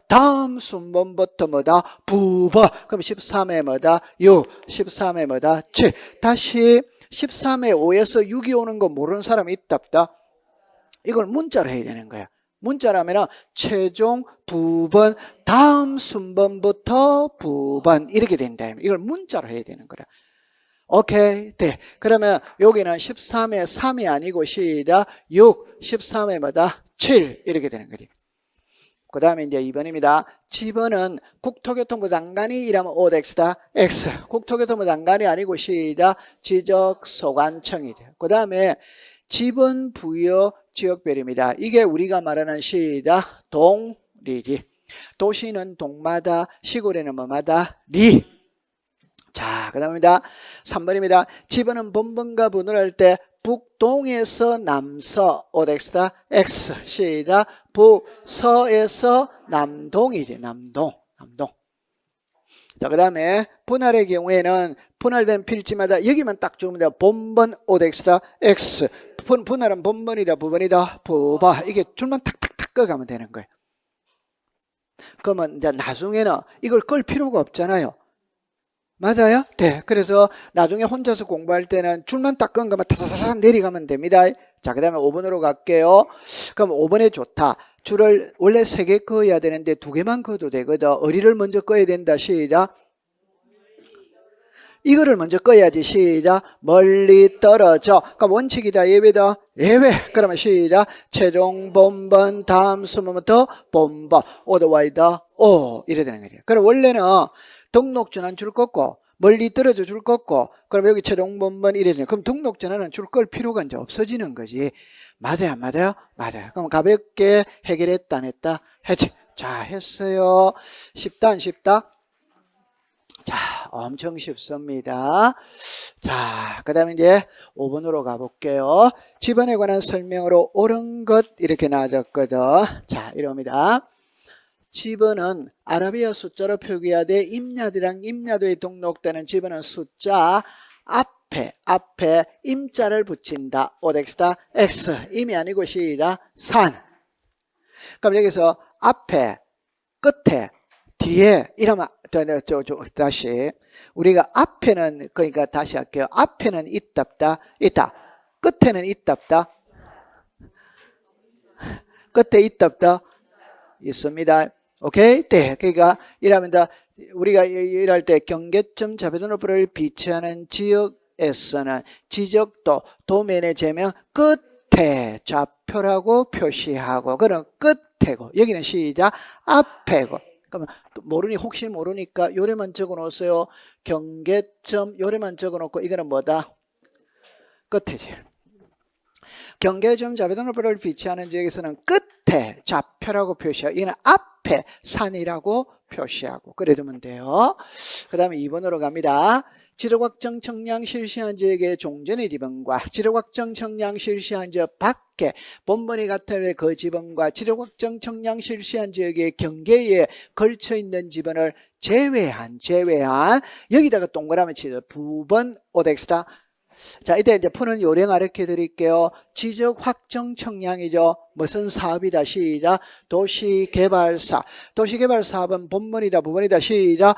다음 순번부터 뭐다? 부번. 그럼 13에 뭐다? 6. 13에 뭐다? 7. 다시 13에 5에서 6이 오는 거 모르는 사람이 있답다. 이걸 문자로 해야 되는 거야. 문자로 하면 최종 부번 다음 순번부터 부번 이렇게 된다. 이걸 문자로 해야 되는 거야. 오케이. 네. 그러면 여기는 13에 3이 아니고 시작 6, 13에 뭐다? 7 이렇게 되는 거지. 그 다음에 이제 2번입니다. 지번은 국토교통부 장관이 일하면 OX다. X. 국토교통부 장관이 아니고 시작 지적소관청이 돼요. 그 다음에 지번 부여 지역별입니다. 이게 우리가 말하는 시작 동리지. 도시는 동마다, 시골에는 뭐마다? 리. 자, 그 다음입니다. 3번입니다. 지번은 본번과 분할할 때 북동에서 남서 오덱스다 X 시작 북서에서 남동이지 남동. 자, 그 다음에 분할의 경우에는 분할된 필지마다 여기만 딱 주면 돼요. 본번 오덱스다 X 분할은 본번이다 부번이다 부바 이게 줄만 탁탁탁 꺼가면 되는 거예요. 그러면 이제 나중에는 이걸 끌 필요가 없잖아요. 맞아요? 네. 그래서 나중에 혼자서 공부할 때는 줄만 딱 끈 거면 타사사사 내려가면 됩니다. 자, 그 다음에 5번으로 갈게요. 그럼 5번에 좋다. 줄을 원래 3개 그어야 되는데 2개만 그어도 되거든. 어리를 먼저 꺼야 된다. 시작. 이거를 먼저 꺼야지. 시작. 멀리 떨어져. 그럼 원칙이다. 예외다. 예외. 그러면 시작. 최종 본번 다음 수문부터 본번 오더와이다. 오 이래 되는 거예요. 그럼 원래는 등록전환 줄 꺾고 멀리 떨어져 줄 꺾고 그럼 여기 최종 본번 이래 되는 그럼 등록전환은 줄 끌 필요가 이제 없어지는 거지. 맞아요, 맞아요, 맞아요. 그럼 가볍게 해결했다, 안 했다? 했지. 자, 했어요. 쉽다, 안 쉽다? 자, 엄청 쉽습니다. 자, 그 다음에 이제 5번으로 가볼게요. 지번에 관한 설명으로 옳은 것 이렇게 나와졌거든. 자, 이럽니다. 지번은 아라비아 숫자로 표기하되 임야들이랑 임야도에 등록되는 지번은 숫자 앞에 임자를 붙인다. 오덱스다 X 임이 아니고 시작 산. 그럼 여기서 앞에 끝에 뒤에 이러면 다시 우리가 앞에는 그러니까 다시 할게요. 앞에는 있답다 있다. 끝에는 있답다. 끝에 있답다 있습니다. 오케이? 네. 그러니까 이러면 우리가 일할 때 경계점 자배선호표를 비치하는 지역에서는 지적도 도면의 제명 끝에 좌표라고 표시하고 그럼 끝에고 여기는 시작 앞에고 그러면 혹시 모르니까 요래만 적어 놓으세요. 경계점 요래만 적어 놓고 이거는 뭐다? 끝에지. 경계점 자배선호표를 비치하는 지역에서는 끝에 좌표라고 표시하고 이거는 앞에 산이라고 표시하고 그래 두면 돼요. 그 다음에 2번으로 갑니다. 지력확정 청량 실시한 지역의 종전의 지번과 지력확정 청량 실시한 지역 밖에 본번이 같은 그 지번과 지력확정 청량 실시한 지역의 경계에 걸쳐 있는 지번을 제외한 여기다가 동그라미 치죠. 부번 오덱스다. 자, 이때 이제 푸는 요령 가르쳐 드릴게요. 지적 확정 청량이죠. 무슨 사업이다. 시작. 도시개발사. 도시개발 사업은 본번이다. 부번이다. 시작.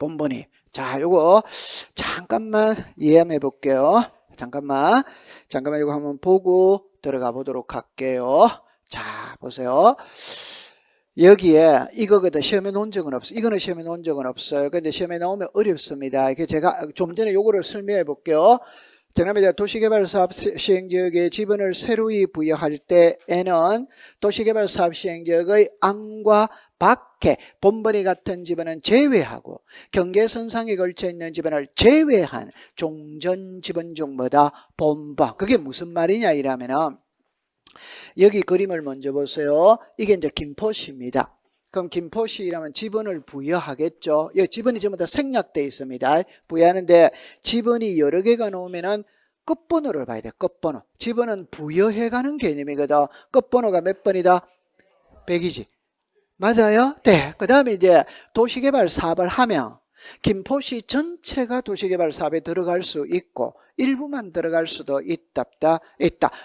본번이. 자, 요거 잠깐만 이해해 볼게요. 잠깐만 이거 한번 보고 들어가 보도록 할게요. 자, 보세요. 여기에 이거거든. 시험에 놓은 적은 없어요. 이거는 시험에 놓은 적은 없어요. 근데 시험에 나오면 어렵습니다. 이게 제가 좀 전에 요거를 설명해 볼게요. 정답입니다. 도시개발사업 시행지역에 지번을 새로이 부여할 때에는 도시개발사업 시행지역의 안과 밖에 본번이 같은 지번은 제외하고 경계선상에 걸쳐 있는 지번을 제외한 종전 지번 중 뭐다? 본번. 그게 무슨 말이냐 이러면은 여기 그림을 먼저 보세요. 이게 이제 김포시입니다. 그럼 김포시라면 지번을 부여하겠죠. 여기 지번이 전부 다 생략되어 있습니다. 부여하는데 지번이 여러 개가 나오면은 끝번호를 봐야 돼. 끝번호. 지번은 부여해가는 개념이거든. 끝번호가 몇 번이다? 100이지. 맞아요? 네. 그 다음에 이제 도시개발 사업을 하면 김포시 전체가 도시개발 사업에 들어갈 수 있고 일부만 들어갈 수도 있다.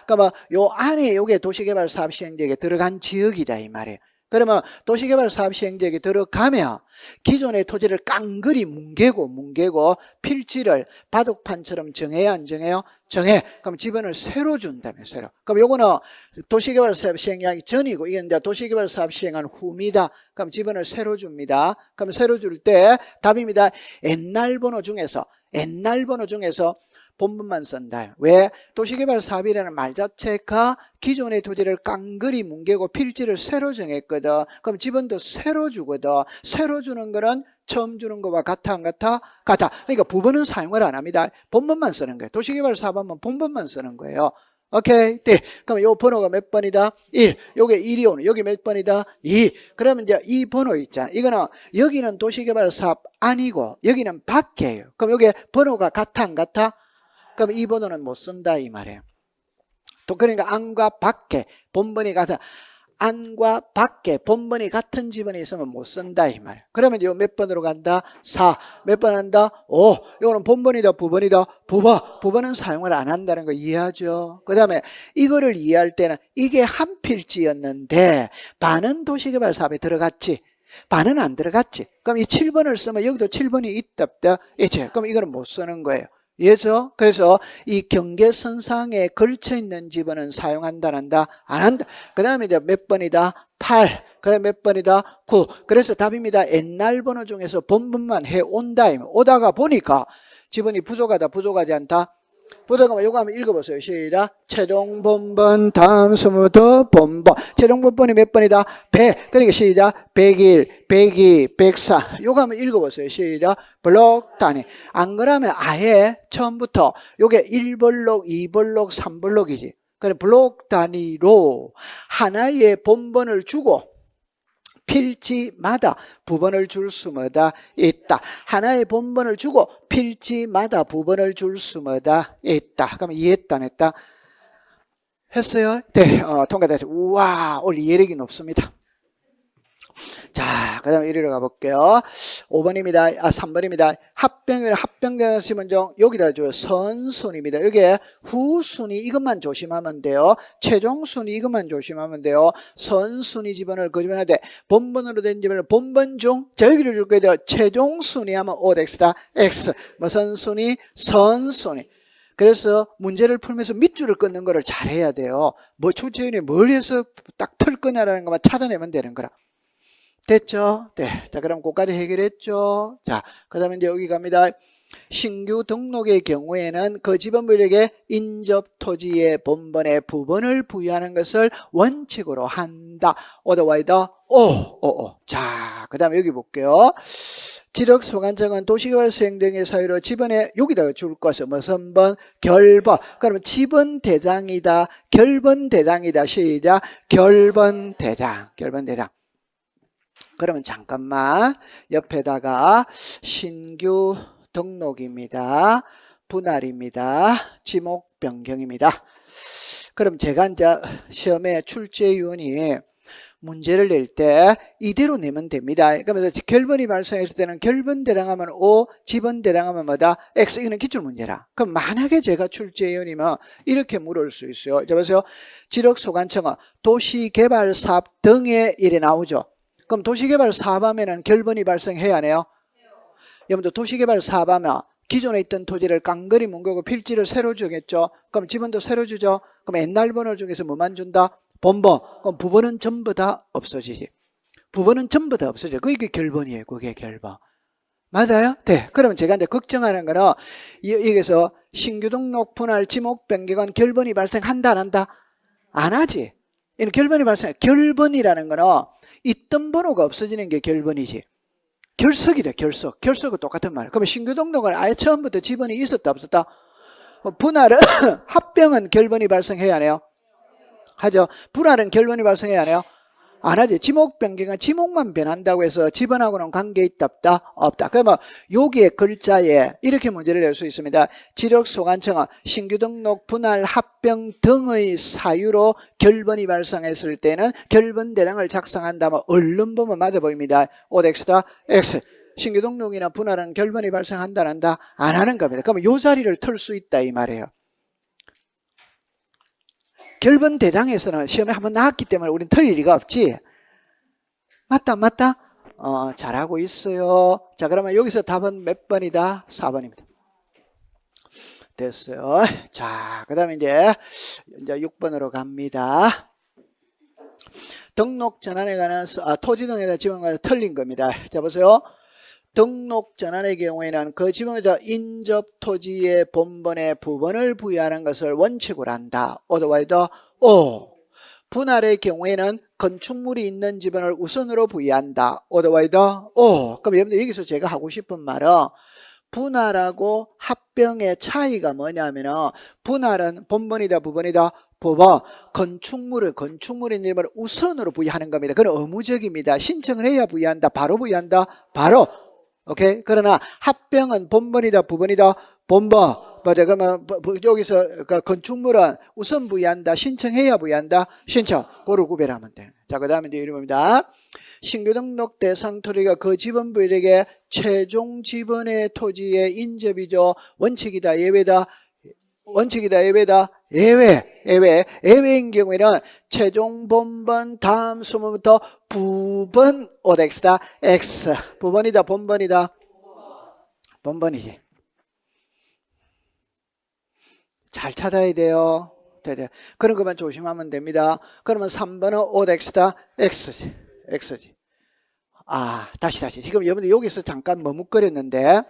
그러면 요 안에 요게 도시개발 사업 시행지역에 들어간 지역이다 이 말이에요. 그러면 도시개발 사업 시행지역에 들어가면 기존의 토지를 깡그리 뭉개고 필지를 바둑판처럼 정해야 안 정해요? 정해. 그럼 지번을 새로 준다며 새로. 그럼 요거는 도시개발 사업 시행하기 전이고 이게 이제 도시개발 사업 시행한 후입니다. 그럼 지번을 새로 줍니다. 그럼 새로 줄 때 답입니다. 옛날 번호 중에서 본문만 쓴다. 왜? 도시개발 사업이라는 말 자체가 기존의 토지를 깡그리 뭉개고 필지를 새로 정했거든. 그럼 지번도 새로 주거든. 새로 주는 거는 처음 주는 거와 같아 안 같아? 같아. 그러니까 부번은 사용을 안 합니다. 본번만 쓰는 거예요. 도시개발 사업하면 본번만 쓰는 거예요. 오케이. 네. 그럼 요 번호가 몇 번이다? 1. 요게 1이 오는. 여기 몇 번이다? 2. 그러면 이제 이 번호 있잖아. 이거는 여기는 도시개발 사업 아니고 여기는 밖에요. 그럼 여기 번호가 같아 안 같아? 그럼 이 번호는 못 쓴다 이 말이에요. 또 그러니까 안과 밖에 본번이 같아. 안과 밖에 본번이 같은 지번이 있으면 못 쓴다 이 말이에요. 그러면 이거 몇 번으로 간다? 4. 몇 번 한다? 5. 이거는 본번이다 부번이다? 부번은 사용을 안 한다는 거 이해하죠? 그 다음에 이거를 이해할 때는 이게 한 필지였는데 반은 도시개발 사업에 들어갔지, 반은 안 들어갔지. 그럼 이 7번을 쓰면 여기도 7번이 있다 없다? 있지. 그럼 이거는 못 쓰는 거예요. 이해죠? 그래서 이 경계선상에 걸쳐 있는 지번은 사용한다, 안 한다? 안 한다. 그 다음에 이제 몇 번이다? 8. 그 다음에 몇 번이다? 9. 그래서 답입니다. 옛날 번호 중에서 본번만 해온다. 오다가 보니까 지번이 부족하다, 부족하지 않다? 부족하면 요거 한번 읽어보세요. 시작. 최종 본번 다음 수부터 본번. 최종 본번이 몇 번이다? 100. 그러니까 시작. 101, 102, 104. 요거 한번 읽어보세요. 시작. 블록 단위. 안 그러면 아예 처음부터 요게 1블록, 2블록, 3블록이지. 그래 블록 단위로 하나의 본번을 주고 필지마다 부번을 줄 수마다 있다. 하나의 본번을 주고 필지마다 부번을 줄 수마다 있다. 그럼 이해했다 안 했다? 했어요? 네, 통과됐어요. 우와, 오늘 이해력이 높습니다. 자, 그 다음에 이리로 가볼게요. 5번입니다. 3번입니다. 합병되는 시문종 여기다 줘요. 선순위입니다. 여기에 후순위 이것만 조심하면 돼요. 최종순위 이것만 조심하면 돼요. 선순위 지번을 거집어내야 돼. 본번으로 된 지번을 본번 중, 자, 여기를 줄 거예요. 최종순위 하면 OX다. X. 무슨 순위? 선순위. 그래서 문제를 풀면서 밑줄을 끊는 거를 잘해야 돼요. 뭐 출제위원이 뭘 해서 딱 틀 거냐라는 것만 찾아내면 되는 거라. 됐죠? 네. 자, 그럼 그거까지 해결했죠? 자, 그 다음에 이제 여기 갑니다. 신규 등록의 경우에는 그 지번부에게 인접 토지의 본번에 부번을 부여하는 것을 원칙으로 한다. otherwise, 자, 그 다음에 여기 볼게요. 지력 소관청은 도시개발 수행 등의 사유로 지번에 여기다가 줄 것은 무슨 번? 결번. 그러면 지번 대장이다. 결번 대장이다. 시작. 결번 대장. 결번 대장. 그러면 잠깐만 옆에다가 신규 등록입니다. 분할입니다. 지목 변경입니다. 그럼 제가 이제 시험에 출제위원이 문제를 낼 때 이대로 내면 됩니다. 그러면서 결번이 발생했을 때는 결번 대량하면 O, 지번 대량하면 뭐다? X. 이거는 기출문제라. 그럼 만약에 제가 출제위원이면 이렇게 물을 수 있어요. 자, 보세요. 지력소관청은 도시개발사업 등의 일에 나오죠. 그럼 도시개발 사업하면은 결번이 발생해야 하네요. 여러분들 도시개발 사업하면 기존에 있던 토지를 깡그리 뭉개고 필지를 새로 주겠죠. 그럼 지번도 새로 주죠. 그럼 옛날 번호 중에서 뭐만 준다? 본번. 그럼 부번은 전부 다 없어지지. 부번은 전부 다 없어져. 그게 결번이에요. 그게 결번. 맞아요? 네. 그러면 제가 이제 걱정하는 거는 여기서 신규 등록 분할 지목 변경은 결번이 발생한다 안 한다? 안 하지. 이는 결번이 발생. 결번이라는 거는 있던 번호가 없어지는 게 결번이지. 결석이다, 결석. 결석은 똑같은 말이야. 그러면 신규 등록은 아예 처음부터 지번이 있었다, 없었다? 분할은, 합병은 결번이 발생해야 하네요. 하죠. 분할은 결번이 발생해야 하네요. 안 하지. 지목 변경은 지목만 변한다고 해서 지번하고는 관계 있다, 없다? 없다. 그러면 여기에 글자에 이렇게 문제를 낼 수 있습니다. 지력소관청은 신규 등록, 분할, 합병 등의 사유로 결번이 발생했을 때는 결번 대량을 작성한다면 얼른 보면 맞아 보입니다. OX다, X. 신규 등록이나 분할은 결번이 발생한다, 안 한다? 안 하는 겁니다. 그러면 이 자리를 털 수 있다 이 말이에요. 결번 대장에서는 시험에 한번 나왔기 때문에 우리는 틀릴 리가 없지. 맞다, 맞다? 잘하고 있어요. 자, 그러면 여기서 답은 몇 번이다? 4번입니다. 됐어요. 자, 그 다음에 이제 6번으로 갑니다. 등록 전환에 관한, 토지 등에다 지번 관해서 틀린 겁니다. 자, 보세요. 등록 전환의 경우에는 그 지번에다 인접 토지의 본번에 부번을 부여하는 것을 원칙으로 한다. otherwise, 분할의 경우에는 건축물이 있는 지번을 우선으로 부여한다. otherwise, 그럼 여러분들 여기서 제가 하고 싶은 말은 분할하고 합병의 차이가 뭐냐면은 분할은 본번이다 부번이다 부번 건축물인 이름을 우선으로 부여하는 겁니다. 그건 의무적입니다. 신청을 해야 부여한다. 바로 부여한다. 바로. 오케이. 그러나 합병은 본번이다 부번이다 본번. 맞아. 그러면 여기서 그러니까 건축물은 우선 부여한다. 신청해야 부여한다. 신청. 그걸 구별하면 돼. 자, 그 다음에 이제 이름입니다. 신규 등록 대상 토지가 그 지번부일에게 최종 지번의 토지의 인접이죠. 원칙이다. 예외다. 원칙이다. 예외다. 예외인 경우에는 최종 본번 다음 수문부터 부번 OX다. X. 부번이다. 본번이다. 본번이지. 잘 찾아야 돼요. 그런 것만 조심하면 됩니다. 그러면 3번은 OX다. X지. 다시. 지금 여러분들 여기서 잠깐 머뭇거렸는데,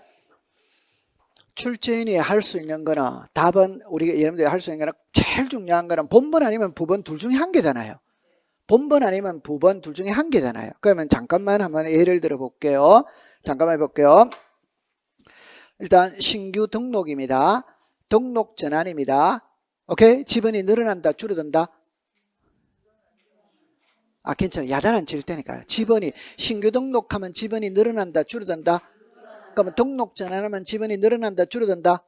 출제인이 할 수 있는 거는, 답은 우리가 여러분들이 할 수 있는 거는 제일 중요한 거는 본번 아니면 부번 둘 중에 한 개잖아요. 본번 아니면 부번 둘 중에 한 개잖아요. 그러면 잠깐만 한번 예를 들어 볼게요. 잠깐만 해볼게요. 일단 신규 등록입니다. 등록 전환입니다. 오케이? 지번이 늘어난다, 줄어든다? 괜찮아요. 야단은 칠 테니까요. 지번이, 신규 등록하면 지번이 늘어난다, 줄어든다? 그러면 등록 전환하면 지번이 늘어난다, 줄어든다?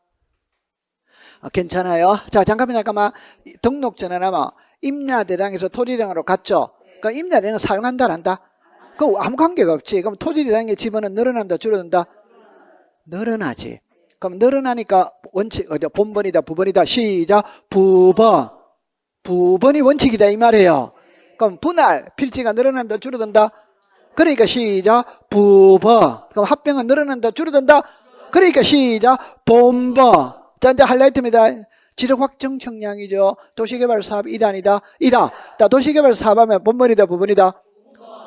괜찮아요. 자, 잠깐만. 등록 전환하면 임야대장에서 토지대장으로 갔죠? 그러니까 임야대장은 사용한다, 안 한다? 그거 아무 관계가 없지. 그럼 토지대장의 지번은 늘어난다, 줄어든다? 늘어나지. 그럼 늘어나니까 원칙, 본번이다, 부번이다. 시작. 부번이 원칙이다, 이 말이에요. 그럼 분할, 필지가 늘어난다, 줄어든다? 그러니까 시작. 부번. 그럼 합병은 늘어난다, 줄어든다? 그러니까 시작. 본번. 자, 이제 하이라이트입니다. 지적 확정 청량이죠. 도시개발 사업 이단이다. 자, 도시개발 사업하면 본번이다, 부번이다?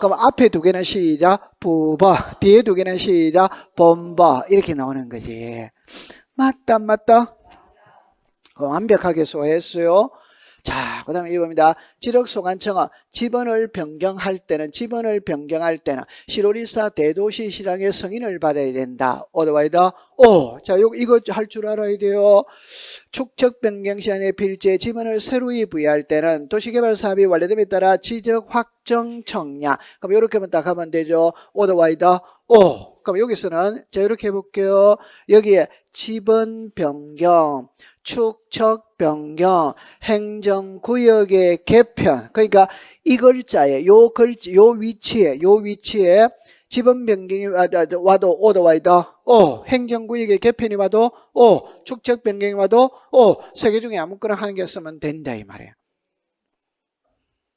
그럼 앞에 두 개는 시작. 부번. 뒤에 두 개는 시작. 본번. 이렇게 나오는 거지. 맞다, 안 맞다? 완벽하게 소화했어요. 자, 그 다음에 이겁니다. 지력소관청은 지번을 변경할 때는 시로리사 대도시 시장의 승인을 받아야 된다. 어드바이더 자, 이거 할 줄 알아야 돼요. 축척 변경 시한의 필지에 지번을 새로이 부여할 때는 도시개발 사업이 완료됨에 따라 지적 확정 청량. 그럼 이렇게만 딱 하면 되죠. 어드바이더 그럼 여기서는 자, 이렇게 해볼게요. 여기에 지번 변경, 축척 변경, 행정구역의 개편. 그러니까 이 글자에 요 위치에 지번 변경이 와도 오더와이더 행정구역의 개편이 와도 축척 변경이 와도 세 개 중에 아무거나 하는 게 쓰면 된다 이 말이에요.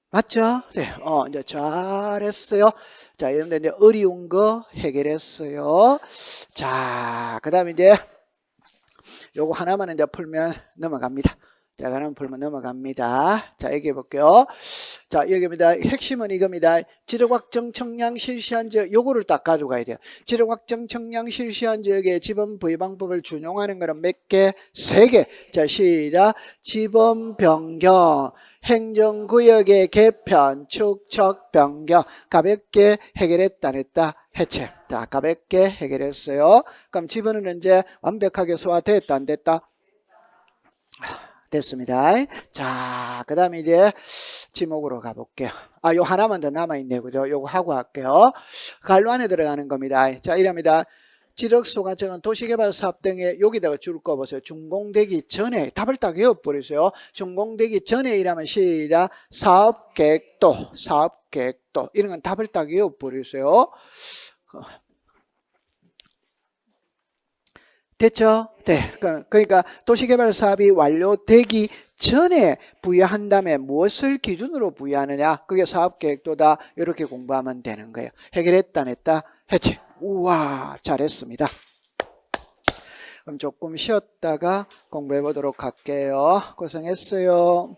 맞죠? 네, 이제 잘했어요. 자, 이런데 이제 어려운 거 해결했어요. 자, 그 다음에 이제 요거 하나만 이제 풀면 넘어갑니다. 자, 하나만 풀면 넘어갑니다. 자, 얘기해 볼게요. 자, 여기입니다. 핵심은 이겁니다. 지력확정 청량 실시한 지역, 요거를 딱 가져가야 돼요. 지력확정 청량 실시한 지역의 지번 부여 방법을 준용하는 거는 몇 개? 3개. 자, 시작. 지번 변경, 행정구역의 개편, 축척 변경. 가볍게 해결했다, 안 했다? 해체. 자, 가볍게 해결했어요. 그럼 지번은 이제 완벽하게 소화됐다, 안 됐다? 됐습니다. 자, 그 다음에 이제 지목으로 가볼게요. 요 하나만 더 남아있네요. 그죠? 요거 하고 할게요. 갈로 안에 들어가는 겁니다. 자, 이랍니다. 지력소관청은 도시개발 사업 등에 여기다가 줄 거 보세요. 준공되기 전에 답을 딱 외워버리세요. 준공되기 전에 이라면 시작. 사업계획도 이런 건 답을 딱 외워버리세요. 됐죠? 네. 그러니까 도시개발 사업이 완료되기 전에 부여한 다음에 무엇을 기준으로 부여하느냐? 그게 사업계획도다. 이렇게 공부하면 되는 거예요. 해결했다, 안 했다? 해체. 우와, 잘했습니다. 그럼 조금 쉬었다가 공부해 보도록 할게요. 고생했어요.